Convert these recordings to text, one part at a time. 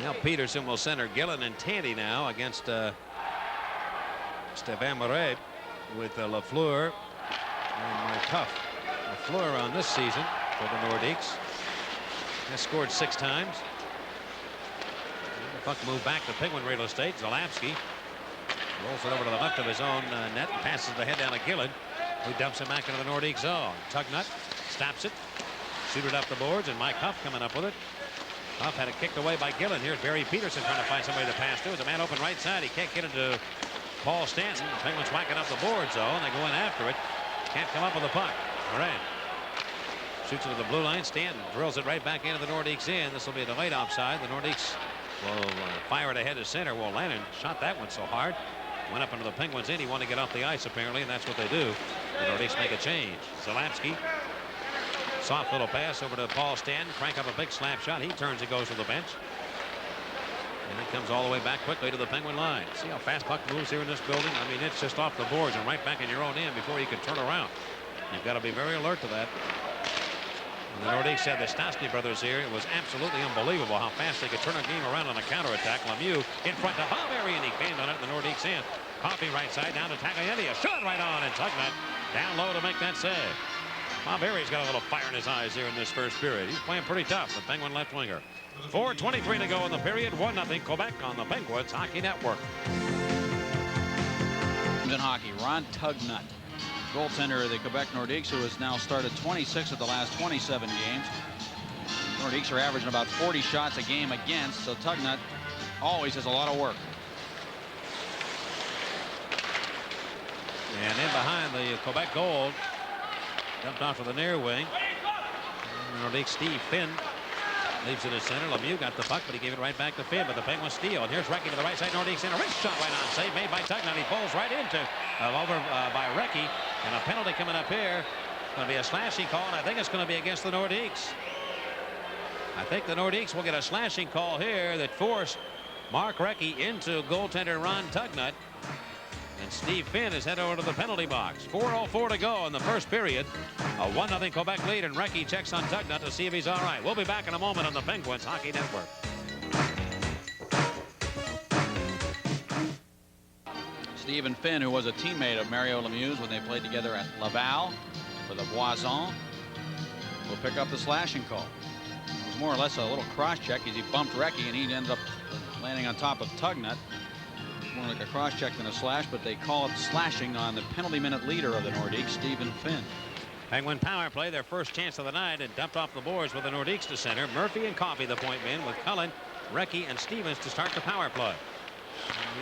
Now Peterson will center Gillen and Tandy now against Stevan Moret with Lafleur and Marcouf. Lafleur on this season for the Nordiques has scored 6 times. The puck moved back to Penguin real estate. Zalapski rolls it over to the left of his own net and passes the head down to Gillen, who dumps it back into the Nordique zone. Tugnut stops it, shooted up the boards, and Mike Huff coming up with it. Huff had it kicked away by Gillen. Here's Barry Peterson trying to find somebody to pass to. There's a man open right side. He can't get into Paul Stanton. The Penguins whacking up the boards, though, and they go in after it. Can't come up with the puck. All right. Shoots it to the blue line. Stanton drills it right back into the Nordiques in. This will be a delayed offside. The Nordiques will fire it ahead to center. Well, Lannon shot that one so hard. Went up into the Penguins in. He wanted to get off the ice, apparently, and that's what they do. The Nordiques make a change. Zalapski. Soft little pass over to Paul Stanton. Crank up a big slap shot. He turns and goes to the bench. And it comes all the way back quickly to the Penguin line. See how fast puck moves here in this building? I mean, it's just off the boards and right back in your own end before you can turn around. You've got to be very alert to that. And the Nordiques said the Stastny brothers here, it was absolutely unbelievable how fast they could turn a game around on a counterattack. Lemieux in front to Halberry, and he came on it in the Nordiques end. Coffey right side down to Taglianetti. A shot right on, and Tugnut down low to make that save. Halberry's got a little fire in his eyes here in this first period. He's playing pretty tough, the Penguin left winger. 4:23 to go in the period. 1-0 Quebec on the Penguins Hockey Network. In hockey, Ron Tugnut, goaltender of the Quebec Nordiques, who has now started 26 of the last 27 games. Nordiques are averaging about 40 shots a game against, so Tugnut always has a lot of work. And in behind the Quebec goal, dumped off of the near wing. Nordique Steve Finn leaves it at center. Lemieux got the puck, but he gave it right back to Finn. But the Penguins steal. And here's Recchi to the right side. Nordique center. Wrist shot right on. Save made by Tugnut. He pulls right into over by Recchi. And a penalty coming up here. Going to be a slashing call, and I think it's going to be against the Nordiques. I think the Nordiques will get a slashing call here that forced Mark Recchi into goaltender Ron Tugnut. And Steve Finn is headed over to the penalty box. 4:04 to go in the first period. A 1-0 Quebec lead, and Recchi checks on Tugnut to see if he's all right. We'll be back in a moment on the Penguins Hockey Network. Stephen Finn, who was a teammate of Mario Lemieux's when they played together at Laval for the Boison, will pick up the slashing call. It was more or less a little cross-check as he bumped Recchi, and he ended up landing on top of Tugnut. More like a cross-check than a slash, but they call it slashing on the penalty minute leader of the Nordiques, Stephen Finn. Penguin power play, their first chance of the night, and dumped off the boards with the Nordiques to center. Murphy and Coffey the point men, with Cullen, Recchi, and Stevens to start the power play.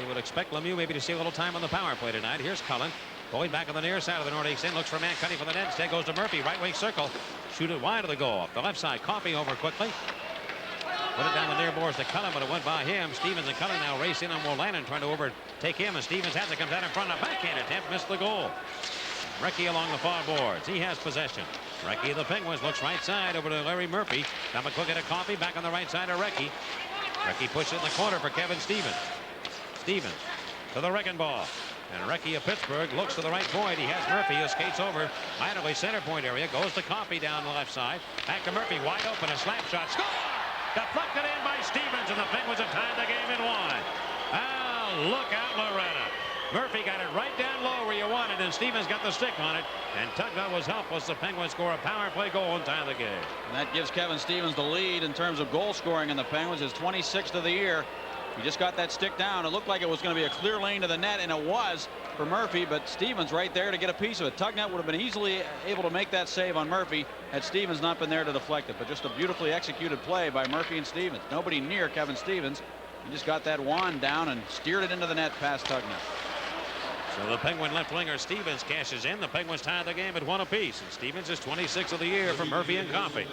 You would expect Lemieux maybe to see a little time on the power play tonight. Here's Cullen going back on the near side of the Nordiques end, looks for a man cutting for the net. Instead goes to Murphy, right wing circle, shoot it wide of the goal. Off the left side, Coffey over quickly. Put it down the near boards to Cullen, but it went by him. Stevens and Cullen now race in on Lannon, trying to overtake him, and Stevens has it, comes out in front of a backhand attempt, missed the goal. Recchi along the far boards. He has possession. Recchi of the Penguins looks right side over to Larry Murphy. Now McCook at a Coffey, back on the right side of Recchi. Recchi pushes it in the corner for Kevin Stevens. Stevens to the wrecking ball. And Recchi of Pittsburgh looks to the right point. He has Murphy who skates over idly center point area. Goes to Coffey down the left side. Back to Murphy, wide open, a slap shot. Score! Deflected in by Stevens, and the Penguins have tied the game in one. Oh, look out, Loretta. Murphy got it right down low where you wanted, and Stevens got the stick on it. And Tugnut was helpless. The Penguins score a power play goal and tie the game. And that gives Kevin Stevens the lead in terms of goal scoring in the Penguins. His 26th of the year. He just got that stick down. It looked like it was going to be a clear lane to the net, and it was for Murphy, but Stevens right there to get a piece of it. Tugnut would have been easily able to make that save on Murphy had Stevens not been there to deflect it. But just a beautifully executed play by Murphy and Stevens. Nobody near Kevin Stevens. He just got that wand down and steered it into the net past Tugnut. So the Penguin left winger Stevens cashes in. The Penguins tie the game at 1 apiece. And Stevens is 26th of the year for Murphy and Coffey.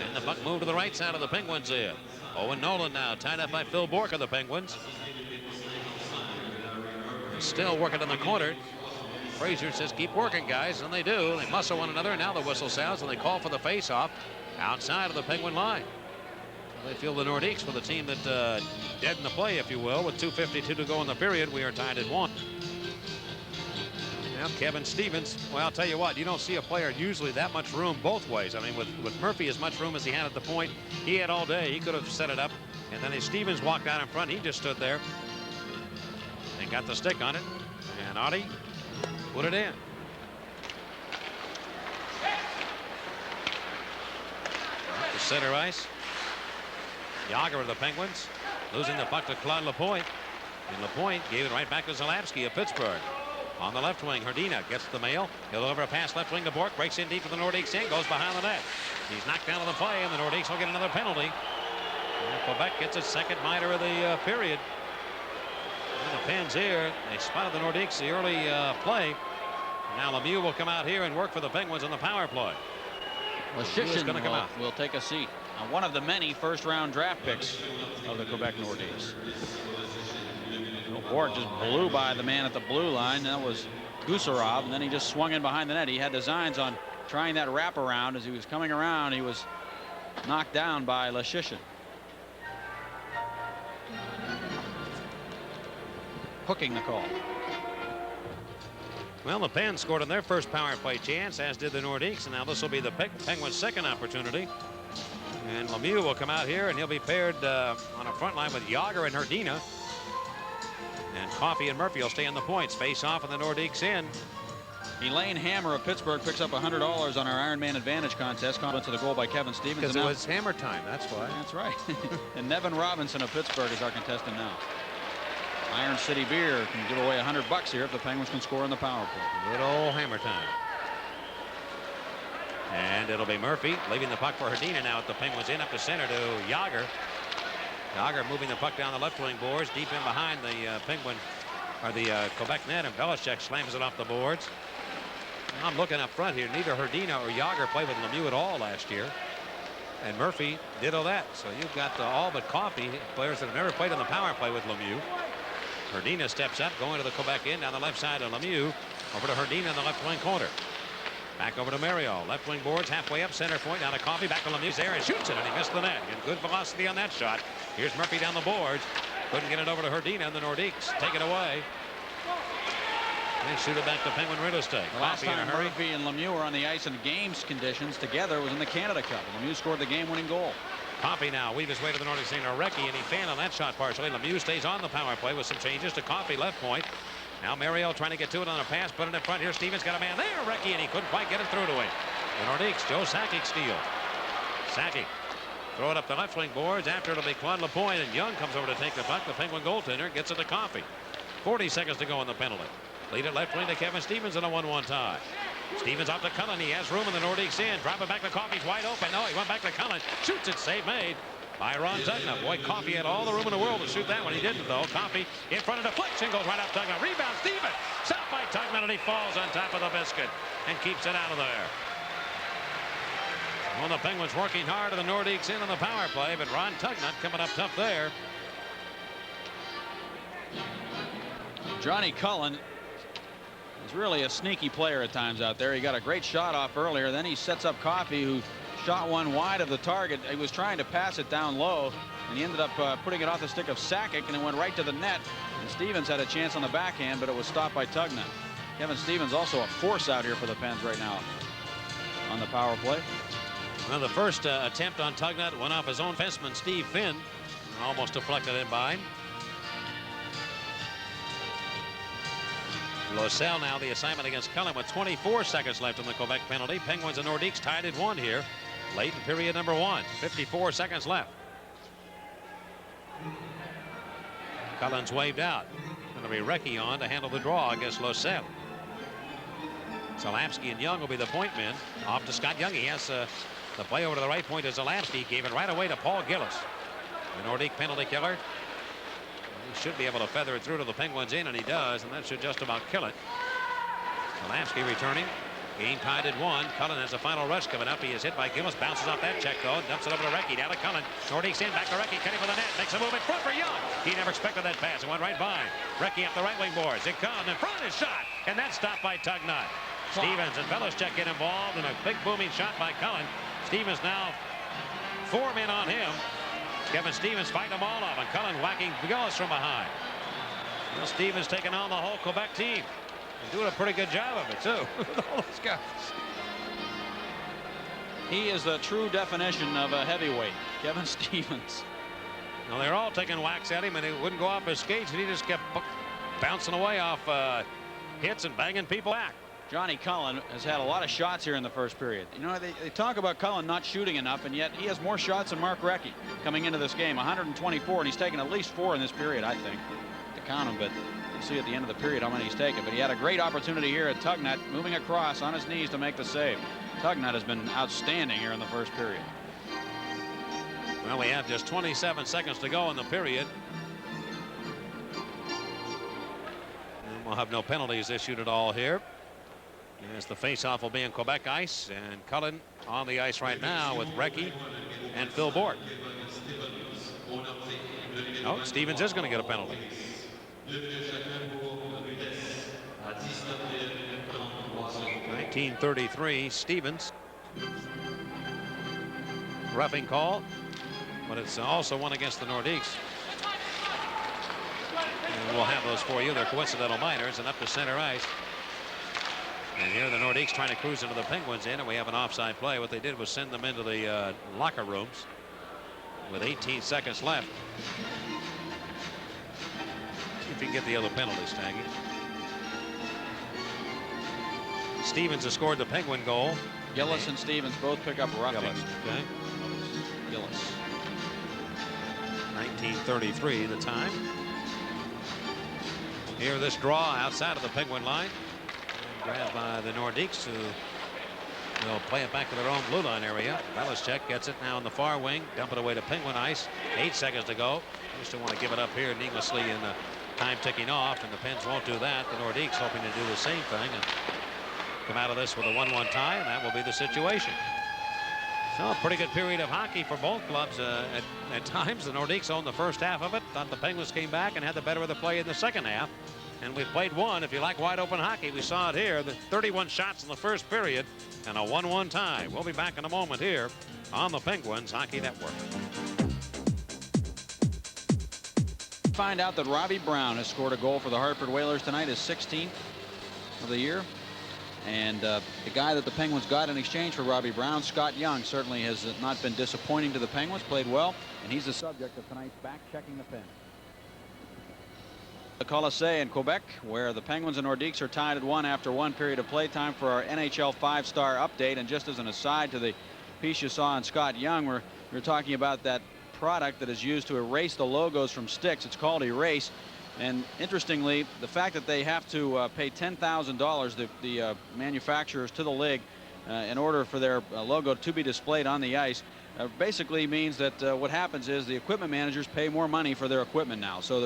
And the puck moved to the right side of the Penguins there. Owen Nolan now tied up by Phil Bourque of the Penguins. Still working in the corner. Frazier says keep working, guys, and they do. They muscle one another. Now the whistle sounds and they call for the face-off outside of the Penguin line. They feel the Nordiques for the team that deadened the play, if you will, with 2:52 to go in the period. We are tied at 1. Now Kevin Stevens, well, I'll tell you what, you don't see a player usually that much room both ways. I mean, with Murphy as much room as he had at the point, he had all day. He could have set it up And then as Stevens walked out in front, he just stood there and got the stick on it. And Audie put it in. Up to center ice. Yager of the Penguins losing the puck to Claude Lapointe. And Lapointe gave it right back to Zalapsky of Pittsburgh. On the left wing, Hrdina gets the mail. He'll over a pass left wing to Bork. Breaks in deep for the Nordiques end. Goes behind the net. He's knocked down on the play, and the Nordiques will get another penalty. And Quebec gets its second minor of the period. And the Pens here, they spotted the Nordiques the early play. Now Lemieux will come out here and work for the Penguins on the power play. Leschyshyn will take a seat. One of the many first-round draft picks of the Quebec Nordiques. Bork just blew by the man at the blue line. That was Gusarov, and then he just swung in behind the net. He had designs on trying that wraparound. As he was coming around, he was knocked down by Leschyshyn. Hooking the call. Well, the Pens scored on their first power play chance, as did the Nordiques, and now this will be the Penguins' second opportunity. And Lemieux will come out here, and he'll be paired on a front line with Yager and Hrdina. And Coffey and Murphy will stay on the points. Face off in the Nordiques end. Elaine Hammer of Pittsburgh picks up $100 on our Iron Man Advantage contest. Compliments to the goal by Kevin Stevens. Because it was hammer time, that's why. That's right. And Nevin Robinson of Pittsburgh is our contestant now. Iron City Beer can give away $100 here if the Penguins can score in the power play. Good old hammer time. And it'll be Murphy leaving the puck for Hrdina now at the Penguins in up to center to Yager. Yager moving the puck down the left wing boards deep in behind the Penguin or the Quebec net, and Belichick slams it off the boards. Now I'm looking up front here. Neither Hrdina or Yager played with Lemieux at all last year, and Murphy did all that. So you've got all but Coffey, players that have never played on the power play with Lemieux. Hrdina steps up, going to the Quebec end down the left side of Lemieux. Over to Hrdina in the left wing corner. Back over to Mario. Left wing boards halfway up center point. Down to Coffey. Back to Lemieux there and shoots it, and he missed the net. And good velocity on that shot. Here's Murphy down the boards. Couldn't get it over to Hrdina, and the Nordiques take it away. And shoot it back to Penguin real estate. The last time Murphy and Lemieux were on the ice in games conditions together was in the Canada Cup. Lemieux scored the game-winning goal. Coffey now weave his way to the Nordiques end to Recchi, and he fanned on that shot partially. Lemieux stays on the power play with some changes to Coffey left point. Now Mario trying to get to it on a pass, put it in front here. Stevens got a man there, Recchi, and he couldn't quite get it through to him. The Nordiques, Joe Sakic steal. Sakic throw it up the left wing boards. After it'll be Claude Lapointe, and Young comes over to take the puck. The Penguin goaltender gets it to Coffey. 40 seconds to go on the penalty. Lead it left wing to Kevin Stevens in a 1-1 tie. Stevens off to Cullen. He has room in the Nordiques end. Drop it back to Coffey's wide open. No, he went back to Cullen. Shoots it. Save made by Ron Tugnutt. Boy, Coffey had all the room in the world to shoot that one. He didn't, though. Coffey in front of deflection goes right up Tugnutt. Rebound Stevens. Stopped by Tugnutt, and he falls on top of the biscuit and keeps it out of there. Well, the Penguins working hard, and the Nordiques in on the power play, but Ron Tugnutt coming up tough there. Johnny Cullen is really a sneaky player at times out there. He got a great shot off earlier. Then he sets up Coffey, who shot one wide of the target. He was trying to pass it down low, and he ended up putting it off the stick of Sakic, and it went right to the net. And Stevens had a chance on the backhand, but it was stopped by Tugnutt. Kevin Stevens also a force out here for the Pens right now on the power play. Well, the first attempt on Tugnutt went off his own defenseman, Steve Finn, almost deflected in by him. Losell now the assignment against Cullen with 24 seconds left on the Quebec penalty. Penguins and Nordiques tied at 1 here. Late in period number 1. 54 seconds left. Cullen's waved out. Going to be Recchi on to handle the draw against Losell. Zalapsky and Young will be the point men. Off to Scott Young. He has the play over to the right point to Zalapsky. Gave it right away to Paul Gillis. The Nordique penalty killer. He should be able to feather it through to the Penguins in, and he does, and that should just about kill it. Zalapsky returning. Game tied at 1. Cullen has a final rush coming up. He is hit by Gillis. Bounces off that check, though. Dumps it over to Recchi. Down to Cullen. Nordiques in. Back to Recchi. Cutting for the net. Makes a move in front for Young. He never expected that pass. It went right by. Recchi up the right wing boards. It comes in front. His shot. And that's stopped by Tugnutt. Stevens and Belichick get involved in a big booming shot by Cullen. Stevens now 4 men on him. Kevin Stevens fighting them all off, and Cullen whacking Gillis from behind. Well, Stevens taking on the whole Quebec team. And doing a pretty good job of it, too, with all those guys. He is the true definition of a heavyweight, Kevin Stevens. Well, they're all taking whacks at him, and it wouldn't go off his skates, and he just kept bouncing away off hits and banging people back. Johnny Cullen has had a lot of shots here in the first period. You know, they talk about Cullen not shooting enough, and yet he has more shots than Mark Recchi coming into this game. 124, and he's taken at least 4 in this period, I think, to count them. But we'll see at the end of the period how many he's taken. But he had a great opportunity here at Tugnut, moving across on his knees to make the save. Tugnut has been outstanding here in the first period. Well, we have just 27 seconds to go in the period. And we'll have no penalties issued at all here, as the face-off will be in Quebec ice, and Cullen on the ice right now with Recchi and Phil Bourque. Oh, Stevens is going to get a penalty. .1933 Stevens. Roughing call, but it's also one against the Nordiques. And we'll have those for you. They're coincidental minors, and up to center ice. And here the Nordiques trying to cruise into the Penguins in, and we have an offside play. What they did was send them into the locker rooms with 18 seconds left. See if you can get the other penalties, Taggy. Stevens has scored the Penguin goal. Gillis and Stevens both pick up roughing. Gillis, okay. Gillis. 1933 the time. Here this draw outside of the Penguin line. Grabbed by the Nordiques, who will play it back to their own blue line area. Belichick gets it now in the far wing. Dump it away to Penguin ice. 8 seconds to go. Just don't want to give it up here needlessly in the time ticking off, and the Pens won't do that. The Nordiques hoping to do the same thing and come out of this with a 1-1 tie, and that will be the situation. So a pretty good period of hockey for both clubs. At times the Nordiques owned the first half of it. Thought the Penguins came back and had the better of the play in the second half. And we've played one, if you like wide open hockey. We saw it here, the 31 shots in the first period and a 1-1 tie. We'll be back in a moment here on the Penguins Hockey Network. Find out that Robbie Brown has scored a goal for the Hartford Whalers tonight, his 16th of the year. And the guy that the Penguins got in exchange for Robbie Brown, Scott Young, certainly has not been disappointing to the Penguins, played well, and he's the subject of tonight's back-checking the pen. The Colisée in Quebec, where the Penguins and Nordiques are tied at 1 after 1 period of play. Time for our NHL 5-star update. And just as an aside to the piece you saw on Scott Young, we're talking about that product that is used to erase the logos from sticks. It's called Erase. And interestingly, the fact that they have to pay $10,000, the manufacturers, to the league in order for their logo to be displayed on the ice, basically means that what happens is the equipment managers pay more money for their equipment now. So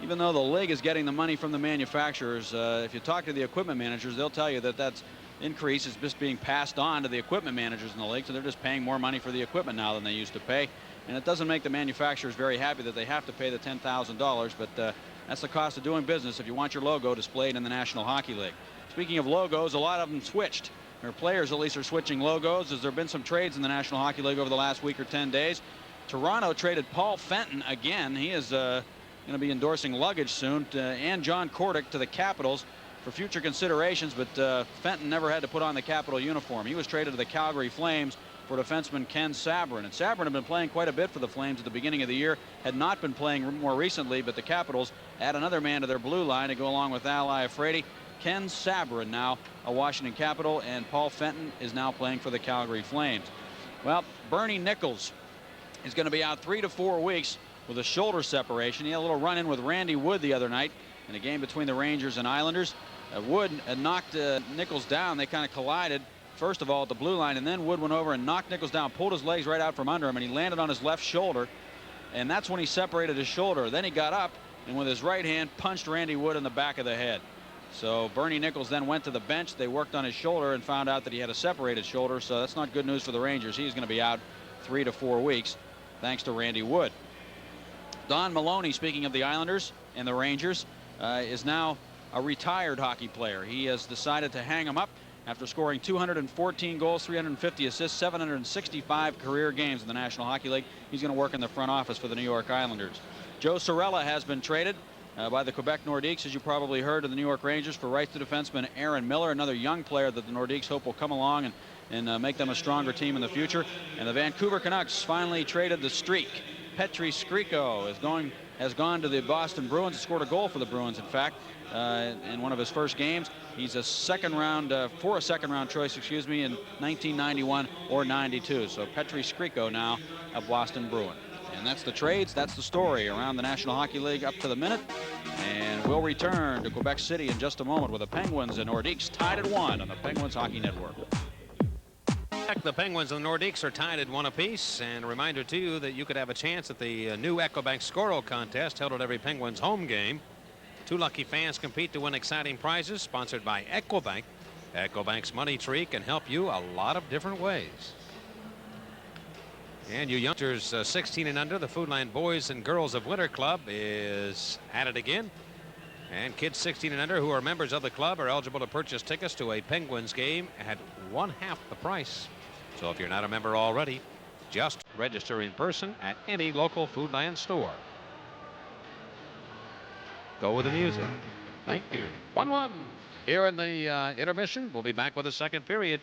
even though the league is getting the money from the manufacturers, if you talk to the equipment managers, they'll tell you that increase is just being passed on to the equipment managers in the league. So they're just paying more money for the equipment now than they used to pay. And it doesn't make the manufacturers very happy that they have to pay the $10,000. But that's the cost of doing business if you want your logo displayed in the National Hockey League. Speaking of logos, a lot of them switched. Their players at least are switching logos, as there have been some trades in the National Hockey League over the last week or 10 days. Toronto traded Paul Fenton again. He is going to be endorsing luggage soon, and John Kordic to the Capitals for future considerations, but Fenton never had to put on the Capital uniform. He was traded to the Calgary Flames for defenseman Ken Sabourin. And Sabourin had been playing quite a bit for the Flames at the beginning of the year, had not been playing more recently, but the Capitals add another man to their blue line to go along with Al Iafrate. Ken Sabourin now a Washington Capital, and Paul Fenton is now playing for the Calgary Flames. Well, Bernie Nichols is going to be out 3 to 4 weeks with a shoulder separation. He had a little run-in with Randy Wood the other night in a game between the Rangers and Islanders. Wood had knocked Nichols down. They kind of collided, first of all at the blue line, and then Wood went over and knocked Nichols down, pulled his legs right out from under him, and he landed on his left shoulder, and that's when he separated his shoulder. Then he got up and with his right hand punched Randy Wood in the back of the head. So Bernie Nichols then went to the bench. They worked on his shoulder and found out that he had a separated shoulder, so that's not good news for the Rangers. He's going to be out 3 to 4 weeks thanks to Randy Wood. Don Maloney, speaking of the Islanders and the Rangers, is now a retired hockey player. He has decided to hang him up after scoring 214 goals, 350 assists, 765 career games in the National Hockey League. He's going to work in the front office for the New York Islanders. Joe Cirella has been traded by the Quebec Nordiques, as you probably heard, to the New York Rangers for rights to defenseman Aaron Miller, another young player that the Nordiques hope will come along and make them a stronger team in the future. And the Vancouver Canucks finally traded the streak Petri Skriko has gone to the Boston Bruins, scored a goal for the Bruins, in fact, in one of his first games. He's a second round choice, excuse me, in 1991 or 92. So Petri Skriko now a Boston Bruin. And that's the trades. That's the story around the National Hockey League up to the minute. And we'll return to Quebec City in just a moment with the Penguins and Nordiques tied at 1 on the Penguins Hockey Network. The Penguins and the Nordiques are tied at 1 apiece. And a reminder to you that you could have a chance at the new Ecobank Squirrel contest held at every Penguins home game. 2 lucky fans compete to win exciting prizes, sponsored by Ecobank. Ecobank's money tree can help you a lot of different ways. And you youngsters 16 and under, the Foodland Boys and Girls of Winter Club is at it again. And kids 16 and under who are members of the club are eligible to purchase tickets to a Penguins game at 1/2 the price. So if you're not a member already, just register in person at any local Foodland store. Go with the music. Thank you. 1-1 here in the intermission. We'll be back with the second period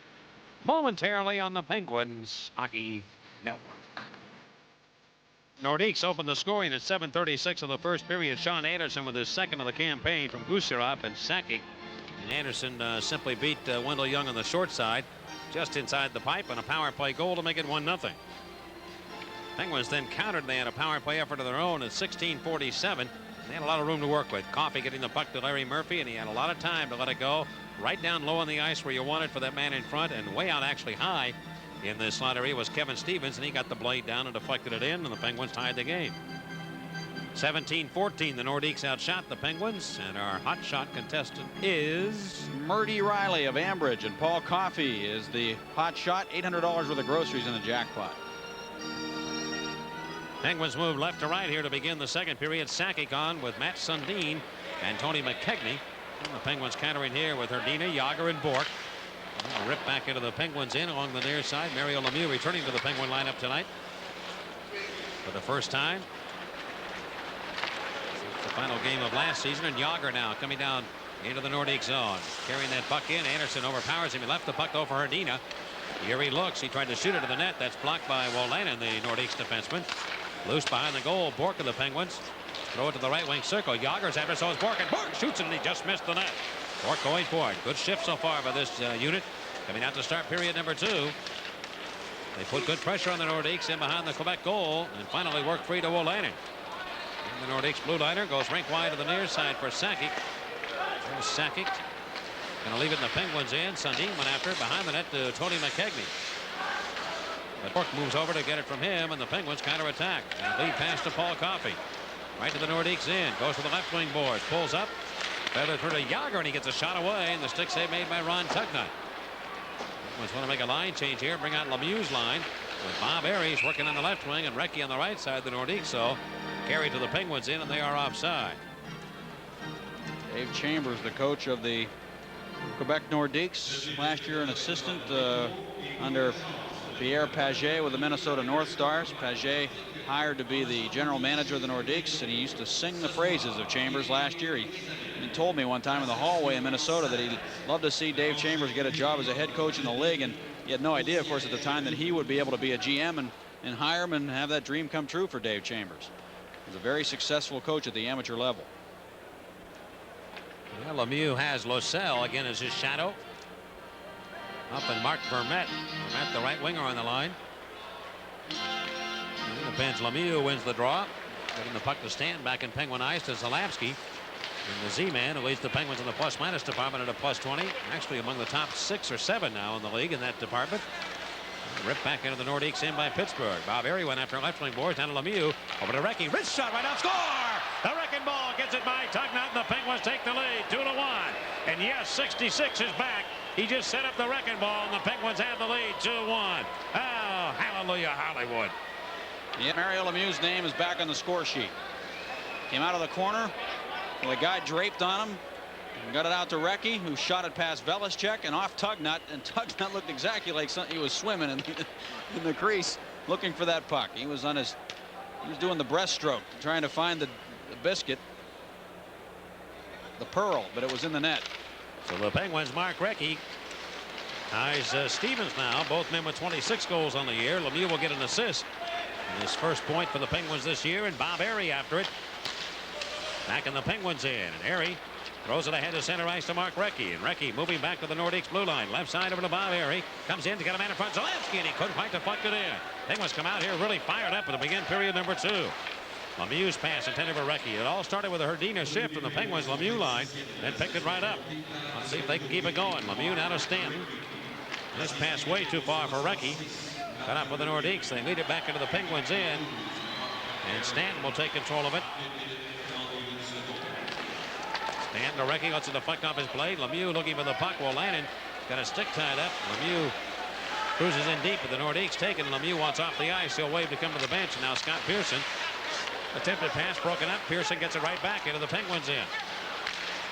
momentarily on the Penguins Hockey Network. Nordiques opened the scoring at 7:36 of the first period. Sean Anderson with his second of the campaign from Gusarov and Sakic. And Anderson simply beat Wendell Young on the short side, just inside the pipe, and a power play goal to make it 1-0. Penguins then countered. They had a power play effort of their own at 16:47. They had a lot of room to work with. Coffey getting the puck to Larry Murphy, and he had a lot of time to let it go right down low on the ice where you want it for that man in front, and way out actually high in this slot area was Kevin Stevens, and he got the blade down and deflected it in, and the Penguins tied the game. 17-14, the Nordiques outshot the Penguins, and our hot shot contestant is Murdy Riley of Ambridge, and Paul Coffey is the hot shot. $800 worth of groceries in the jackpot. Penguins move left to right here to begin the second period. Sakic on with Matt Sundin and Tony McKegney. And the Penguins countering here with Herdina, Yager, and Bork. Rip back into the Penguins in along the near side. Mario Lemieux returning to the Penguin lineup tonight for the first time since the final game of last season. And Yager now coming down into the Nordique zone, carrying that puck in. Anderson overpowers him. He left the puck though for Herdina. Here he looks. He tried to shoot it to the net. That's blocked by Wolanin, the Nordiques defenseman. Loose behind the goal. Bork of the Penguins. Throw it to the right wing circle. Yager's after, so is Bork, and Bork shoots it, and he just missed the net. Bork going for it. Good shift so far by this unit. Coming out to start period number 2. They put good pressure on the Nordiques in behind the Quebec goal, and finally work free to Wolanin. And the Nordiques blue liner goes rink wide to the near side for Sakic. There's Sakic. Going to leave it in the Penguins in. Sundin went after it behind the net to Tony McKegney. But Bork moves over to get it from him, and the Penguins counterattack. And lead pass to Paul Coffey. Right to the Nordiques in. Goes to the left wing boards. Pulls up. Feather through to Yager, and he gets a shot away, and the stick save made by Ron Tugnut. Penguins want to make a line change here. Bring out Lemieux's line with Bob Aries working on the left wing and Recchi on the right side. The Nordiques so carried to the Penguins in, and they are offside. Dave Chambers, the coach of the Quebec Nordiques, last year an assistant under Pierre Paget with the Minnesota North Stars. Paget hired to be the general manager of the Nordiques, and he used to sing the praises of Chambers last year. He told me one time in the hallway in Minnesota that he'd love to see Dave Chambers get a job as a head coach in the league, and he had no idea, of course, at the time that he would be able to be a GM and hire him and have that dream come true for Dave Chambers. He's a very successful coach at the amateur level. Well, Lemieux has Losell again as his shadow. Up and Mark Vermette. Vermette, the right winger on the line. And it depends. Lemieux wins the draw. Getting the puck to stand back in Penguin ice to Zalapski. And the Z-man who leads the Penguins in the plus-minus department at a +20. Actually among the top 6 or 7 now in the league in that department. Ripped back into the Nordiques in by Pittsburgh. Bob Arie went after left wing boards down to Lemieux. Over to Recchi. Wrist shot right out. Score! The wrecking ball gets it by Tugnut, and the Penguins take the lead 2-1. And yes, 66 is back. He just set up the wrecking ball, and the Penguins have the lead 2-1. Oh, hallelujah, Hollywood. Yeah, Mario Lemieux's name is back on the score sheet. Came out of the corner with a guy draped on him. And got it out to Recchi, who shot it past Velishchek and off Tugnut, and Tugnut looked exactly like he was swimming in the crease looking for that puck. He was doing the breaststroke, trying to find the biscuit, the pearl, but it was in the net. So the Penguins mark Recchi. Ties Stevens now. Both men with 26 goals on the year. Lemieux will get an assist. And his first point for the Penguins this year, and Bob Airy after it. Back in the Penguins in, and Airy throws it ahead to center ice to Mark Recchi, and Recchi moving back to the Nordiques blue line, left side over to Bob Airy, comes in to get a man in front, Zalewski, and he couldn't quite deflect it in. Penguins come out here really fired up at the begin period number 2. Lemieux's pass intended for Recchi. It all started with a Herdina shift from the Penguins Lemieux line, and picked it right up. Let's see if they can keep it going. Lemieux now to Stanton. This pass way too far for Recchi. Cut up with the Nordiques. They lead it back into the Penguins in, and Stanton will take control of it. Stanton to Recchi, lets it deflect off his blade. Lemieux looking for the puck. Well, Lannon got a stick tied up. Lemieux cruises in deep, but the Nordiques taken. Lemieux wants off the ice. He'll wave to come to the bench. And now Scott Pearson. Attempted pass broken up. Pearson gets it right back into the Penguins in.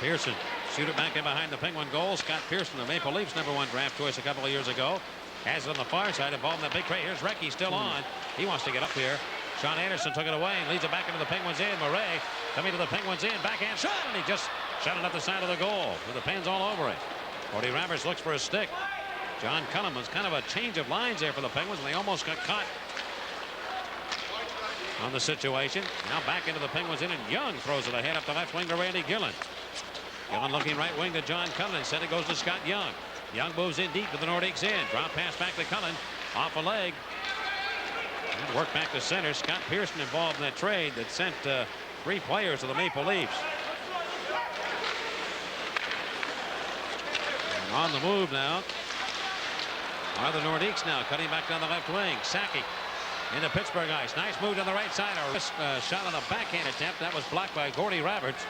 Pearson shoot it back in behind the Penguin goal. Scott Pearson, the Maple Leafs #1 draft choice a couple of years ago, has it on the far side, involved in that big crate. Here's Recchi still on. He wants to get up here. Sean Anderson took it away and leads it back into the Penguins in. Murray coming to the Penguins in. Backhand shot, and he just shot it up the side of the goal with the pens all over it. Cody Roberts looks for a stick. John Cullum was kind of a change of lines there for the Penguins, and they almost got caught on the situation. Now back into the Penguins in, and Young throws it ahead up the left wing to Randy Gillen. Gillen looking right wing to John Cullen. Instead it goes to Scott Young. Young moves in deep to the Nordiques in. Drop pass back to Cullen. Off a leg. And work back to center. Scott Pearson involved in that trade that sent 3 players to the Maple Leafs. And on the move now are the Nordiques now, cutting back down the left wing. Sakic into Pittsburgh ice. Nice move to the right side. A shot on a backhand attempt. That was blocked by Gordy Roberts.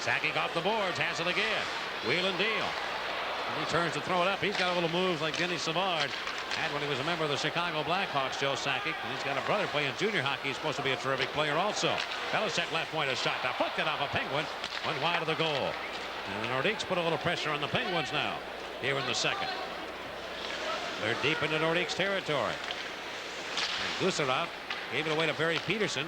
Sakic off the boards. Has it again. Wheel and deal. And he turns to throw it up. He's got a little moves like Denny Savard had when he was a member of the Chicago Blackhawks, Joe Sakic. And he's got a brother playing junior hockey. He's supposed to be a terrific player also. Belichick left point, a shot deflected off a Penguin. Went wide of the goal. And the Nordiques put a little pressure on the Penguins now here in the second. They're deep into Nordiques territory. And Gusarov gave it away to Barry Peterson.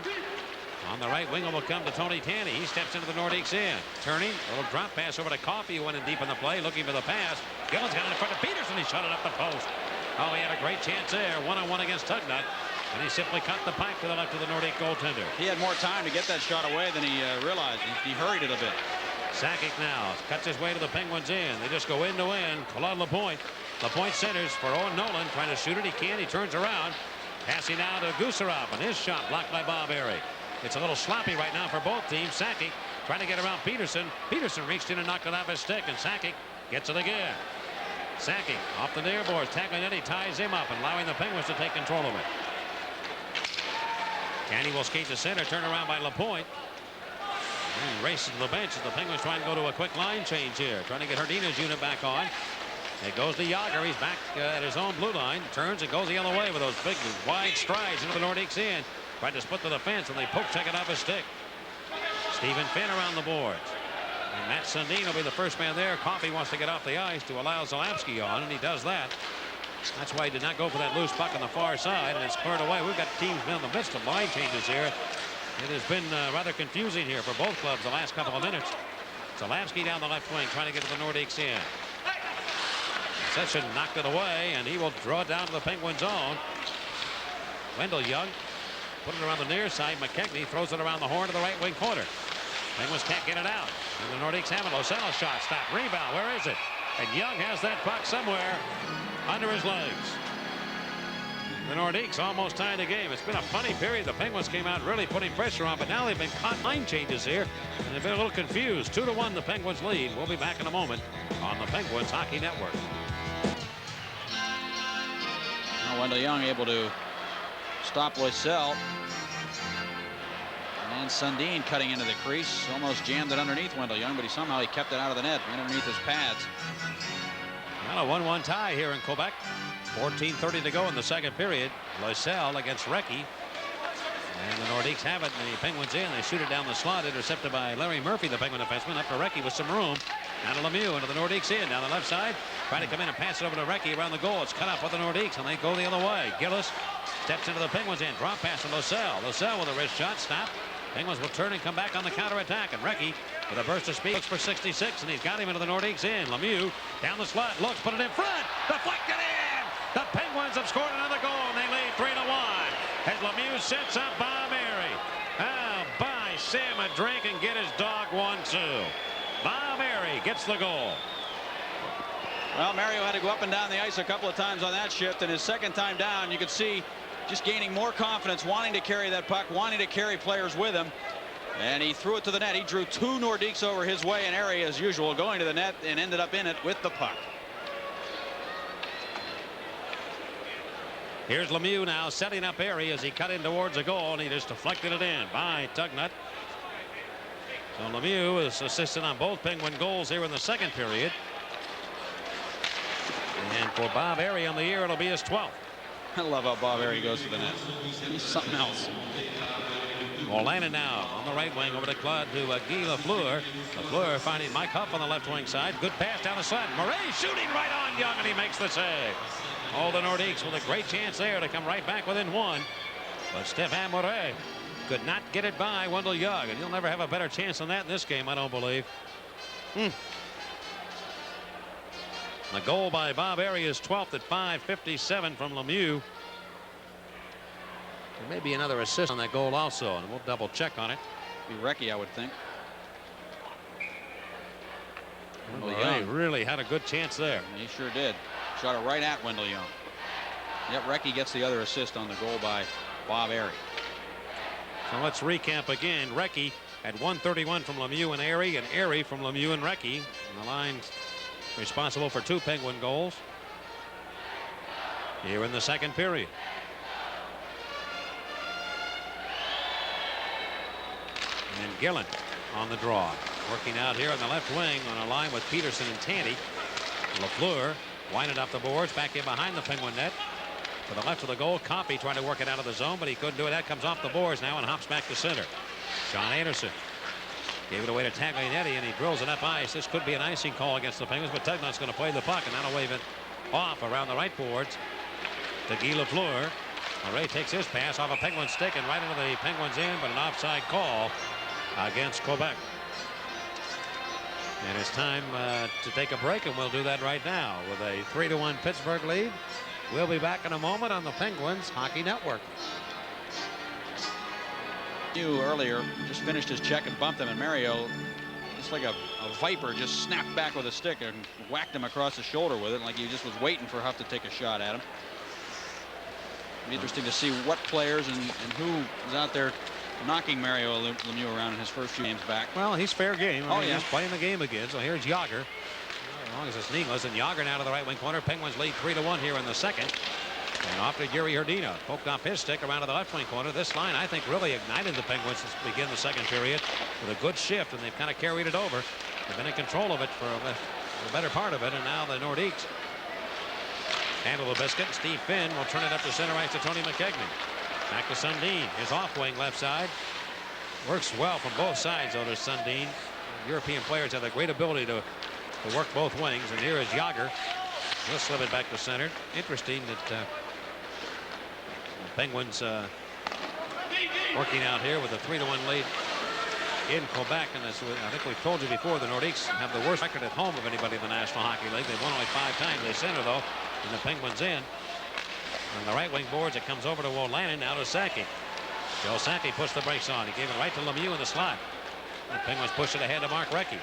On the right wing will come to Tony Tanny. He steps into the Nordiques in. Turning, a little drop pass over to Coffey, who went in deep in the play, looking for the pass. Gillen's got it in front of Peterson. He shot it up the post. Oh, he had a great chance there. 1-on-1 against Tugnut. And he simply cut the pipe to the left of the Nordique goaltender. He had more time to get that shot away than he realized. He hurried it a bit. Sakic now cuts his way to the Penguins in. They just go end to end. Claude Lapointe. Lapointe centers for Owen Nolan. Trying to shoot it. He can't. He turns around. Passing now to Gusarov. And his shot blocked by Bob Airy. It's a little sloppy right now for both teams. Sakic trying to get around Peterson. Peterson reached in and knocked it off his stick. And Sakic gets it again. Sakic off the near boards. Tackling it. He ties him up and allowing the Penguins to take control of it. Canny will skate to center. Turn around by Lapointe. And races to the bench as the Penguins try and go to a quick line change here. Trying to get Herdina's unit back on. It goes to Yager. He's back at his own blue line. Turns and goes the other way with those big wide strides into the Nordiques in. Tried to split the defense, and they poke check it off his stick. Stephen Finn around the boards. And Matt Sundin will be the first man there. Coffey wants to get off the ice to allow Zalewski on, and he does that. That's why he did not go for that loose puck on the far side, and it's cleared away. We've got teams in the midst of line changes here. It has been rather confusing here for both clubs the last couple of minutes. Zalewski down the left wing, trying to get to the Nordiques in. Session knocked it away, and he will draw it down to the Penguin zone. Wendell Young put it around the near side. McKechnie throws it around the horn to the right wing corner. Penguins can't get it out. And the Nordiques have it. Losella shot. Stop. Rebound. Where is it? And Young has that puck somewhere under his legs. The Nordiques almost tied the game. It's been a funny period. The Penguins came out really putting pressure on, but now they've been caught line changes here, and they've been a little confused. 2-1 the Penguins lead. We'll be back in a moment on the Penguins Hockey Network. Now Wendell Young able to stop Loisel. And Sundin cutting into the crease. Almost jammed it underneath Wendell Young, but somehow he kept it out of the net, right underneath his pads. Well, a 1-1 tie here in Quebec. 14:30 to go in the second period. Loisel against Recchi. And the Nordiques have it. And the Penguins in. They shoot it down the slot. Intercepted by Larry Murphy, the Penguin defenseman. Up to Recchi with some room. Down to Lemieux. Into the Nordiques in. Down the left side. Trying to come in and pass it over to Recchi around the goal. It's cut off with the Nordiques, and they go the other way. Gillis steps into the Penguins in. Drop pass to Loisel. Loisel with a wrist shot. Stop. Penguins will turn and come back on the counterattack. And Recchi with a burst of speed looks for 66, and he's got him into the Nordiques in. Lemieux down the slot. Looks, put it in front. Deflected in. The Penguins have scored another goal, and they lead 3-1. as Lemieux sets up Bob Airy. Oh, buy Sam a drink and get his dog 1-2. Bob Airy gets the goal. Well, Mario had to go up and down the ice a couple of times on that shift, and his second time down, you could see just gaining more confidence, wanting to carry that puck, wanting to carry players with him. And he threw it to the net. He drew 2 Nordiques over his way, and Airy, as usual, going to the net and ended up in it with the puck. Here's Lemieux now setting up Airy as he cut in towards a goal, and he just deflected it in by Tugnut. So Lemieux is assisted on both Penguin goals here in the second period. And for Bob Airy on the year, it'll be his 12th. I love how Bob Airy goes to the net. He's something else. Orlando now on the right wing over to Claude to Guy Lafleur. Lafleur finding Mike Huff on the left wing side. Good pass down the side. Murray shooting right on Young, and he makes the save. Oh, the Nordiques with a great chance there to come right back within 1. But Stéphane Murray could not get it by Wendell Young, and he'll never have a better chance than that in this game, I don't believe. The goal by Bob Airy is 12th at 5:57 from Lemieux. There may be another assist on that goal also, and we'll double check on it. Be Recchi, I would think. Murray really had a good chance there. He sure did. Shot it right at Wendell Young. Yep, Recchi gets the other assist on the goal by Bob Airy. So let's recap again. Recchi at 131 from Lemieux and Airy from Lemieux and Recchi. And the line's responsible for 2 Penguin goals here in the second period. And Gillen on the draw, working out here on the left wing on a line with Peterson and Tandy. Lafleur winded up the boards, back in behind the Penguin net. To the left of the goal, Coffey trying to work it out of the zone, but he couldn't do it. That comes off the boards now and hops back to center. Sean Anderson gave it away to Taglianetti, and he drills it up ice. This could be an icing call against the Penguins, but Tugnut's going to play the puck, and that'll wave it off around the right boards to Guy Lafleur. Murray takes his pass off a Penguin stick and right into the Penguins end, but an offside call against Quebec. And it's time to take a break, and we'll do that right now with a 3-1 Pittsburgh lead. We'll be back in a moment on the Penguins Hockey Network. You earlier just finished his check and bumped him, and Mario, just like a viper, just snapped back with a stick and whacked him across the shoulder with it, like he just was waiting for Huff to take a shot at him. It'll be interesting to see what players and who is out there knocking Mario Lemieux around in his first few games back. Well, he's fair game. I mean, yeah. He's playing the game again. So here's Yager. As long as it's needless, and Yager now to the right wing corner. Penguins lead 3-1 here in the second. And off to Yuri Herdina. Poked off his stick around to the left wing corner. This line, I think, really ignited the Penguins to begin the second period with a good shift, and they've kind of carried it over. They've been in control of it for the better part of it, and now the Nordiques handle the biscuit. Steve Finn will turn it up to center ice to Tony McKegney. Back to Sundin. His off wing left side. Works well from both sides, though, to Sundin. European players have a great ability to work both wings, and here is Yager. He'll slip it back to center. Interesting that the Penguins working out here with a 3-1 lead in Quebec. And as I think we've told you before, the Nordiques have the worst record at home of anybody in the National Hockey League. They've won only 5 times. They center, though, and the Penguins in. On the right wing boards, it comes over to Olanen, now to Sackey. Joe Sackey pushed the brakes on. He gave it right to Lemieux in the slot. The Penguins push it ahead to Mark Recchi.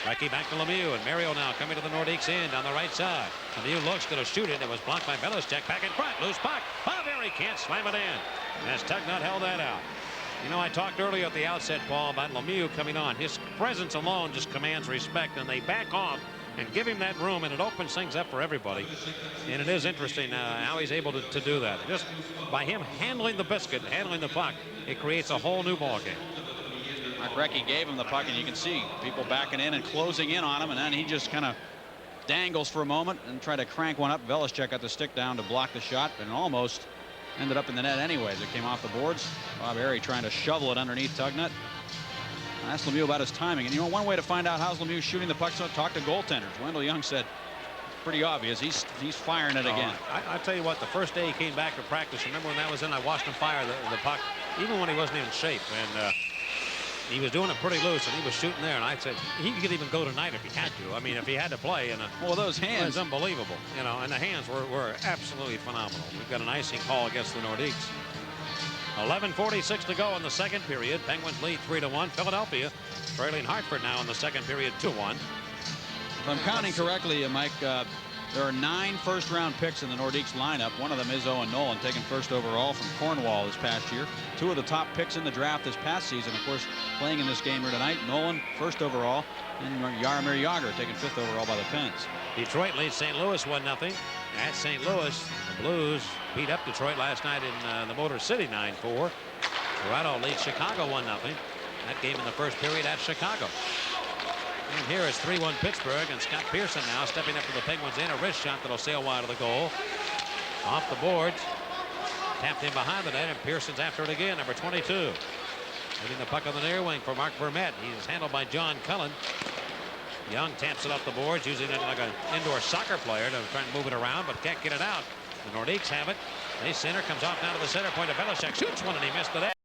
Recchi back to Lemieux, and Mario now coming to the Nordiques end on the right side. Lemieux looks, going to shoot it. It was blocked by Belichick. Back in front, loose puck. Bob Airy can't slam it in. As Tugnut held that out. You know, I talked earlier at the outset, Paul, about Lemieux coming on. His presence alone just commands respect, and they back off and give him that room, and it opens things up for everybody. And it is interesting how he's able to do that. Just by him handling the biscuit, handling the puck, it creates a whole new ball game. Mark Recchi gave him the puck, and you can see people backing in and closing in on him, and then he just kind of dangles for a moment and tried to crank one up. Belichick got the stick down to block the shot, and almost ended up in the net anyways. It came off the boards. Bob Airy trying to shovel it underneath Tugnut. I asked Lemieux about his timing, and you know, one way to find out how's Lemieux shooting the puck, so talk to goaltenders. Wendell Young said pretty obvious. He's firing it again. I tell you what, the first day he came back to practice, remember when that was in, I watched him fire the puck, even when he wasn't in shape, and he was doing it pretty loose, and he was shooting there, and I said he could even go tonight if he had to. I mean, if he had to play. And well, those hands, it was unbelievable, you know, and the hands were absolutely phenomenal. We've got an icing call against the Nordiques. 11:46 to go in the second period. Penguins lead 3-1. Philadelphia trailing Hartford now in the second period 2-1. If I'm counting correctly, Mike, there are 9 first-round picks in the Nordiques lineup. One of them is Owen Nolan, taken first overall from Cornwall this past year. 2 of the top picks in the draft this past season, of course, playing in this game here tonight. Nolan, first overall, and Jaromir Jagr, taken 5th overall by the Pens. Detroit leads St. Louis 1-0. At St. Louis, the Blues beat up Detroit last night in the Motor City 9-4. Toronto leads Chicago 1-0. That game in the first period at Chicago. And here is 3-1 Pittsburgh, and Scott Pearson now stepping up to the Penguins in. A wrist shot that'll sail wide of the goal. Off the boards. Tapped in behind the net, and Pearson's after it again, number 22. Hitting the puck on the near wing for Mark Vermette. He's handled by John Cullen. Young taps it off the boards, using it like an indoor soccer player to try and move it around, but can't get it out. The Nordiques have it. They center, comes off down to the center point of Belichick. Shoots one, and he missed the net.